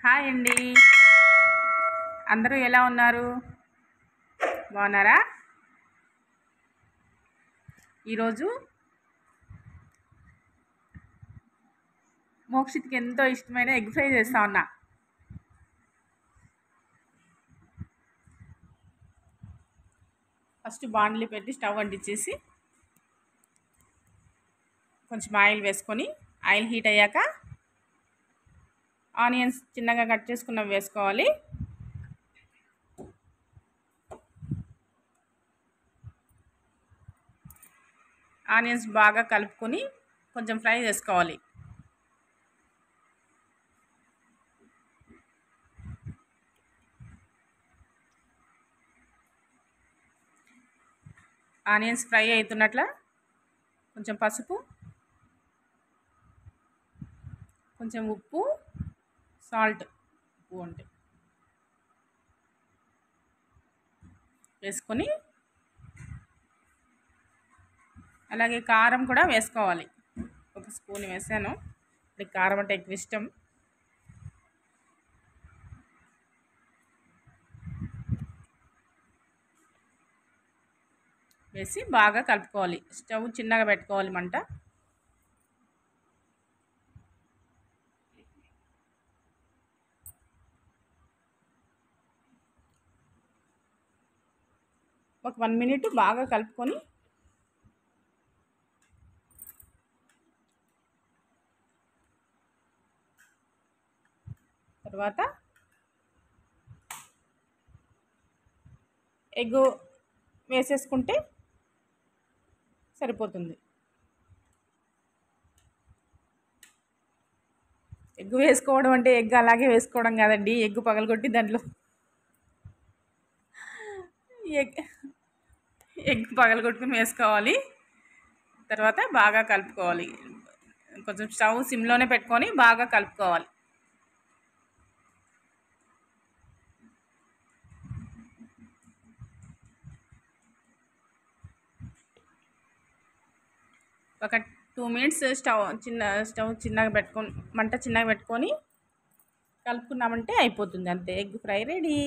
Hi అండి. అందరూ ఎలా ఉన్నారు? బాగున్నారా? ఈరోజు మోక్షిత్కి ఎంతో ఇష్టమైన ఎగ్ ఫ్రై చేస్తా ఉన్నా. ఫస్ట్ బాండ్లీ పెట్టి స్టవ్ అంటించేసి కొంచెం ఆయిల్ వేసుకొని ఆయిల్ హీట్ అయ్యాక ఆనియన్స్ చిన్నగా కట్ చేసుకున్నవి వేసుకోవాలి. ఆనియన్స్ బాగా కలుపుకొని కొంచెం ఫ్రై చేసుకోవాలి. ఆనియన్స్ ఫ్రై అవుతున్నట్ల కొంచెం పసుపు, కొంచెం ఉప్పు, సాల్ట్ అంటే వేసుకొని అలాగే కారం కూడా వేసుకోవాలి. ఒక స్పూన్ వేసాను. ఇప్పుడు కారం అంటే ఎక్కువ ఇష్టం. వేసి బాగా కలుపుకోవాలి. స్టవ్ చిన్నగా పెట్టుకోవాలి మంట. ఒక 1 మినిట్ బాగా కలుపుకొని తర్వాత ఎగ్ వేసేసుకుంటే సరిపోతుంది. ఎగ్ వేసుకోవడం అంటే ఎగ్ అలాగే వేసుకోవడం కాదండి. ఎగ్ పగలగొట్టి దాంట్లో ఎగ్ పగలగొట్టుకుని వేసుకోవాలి. తర్వాత బాగా కలుపుకోవాలి. కొంచెం స్టవ్ సిమ్లోనే పెట్టుకొని బాగా కలుపుకోవాలి. ఒక 2 మినిట్స్ స్టవ్ చిన్నగా పెట్టుకొని మంట చిన్నగా పెట్టుకొని కలుపుకున్నామంటే అయిపోతుంది. అంతే, ఎగ్ ఫ్రై రెడీ.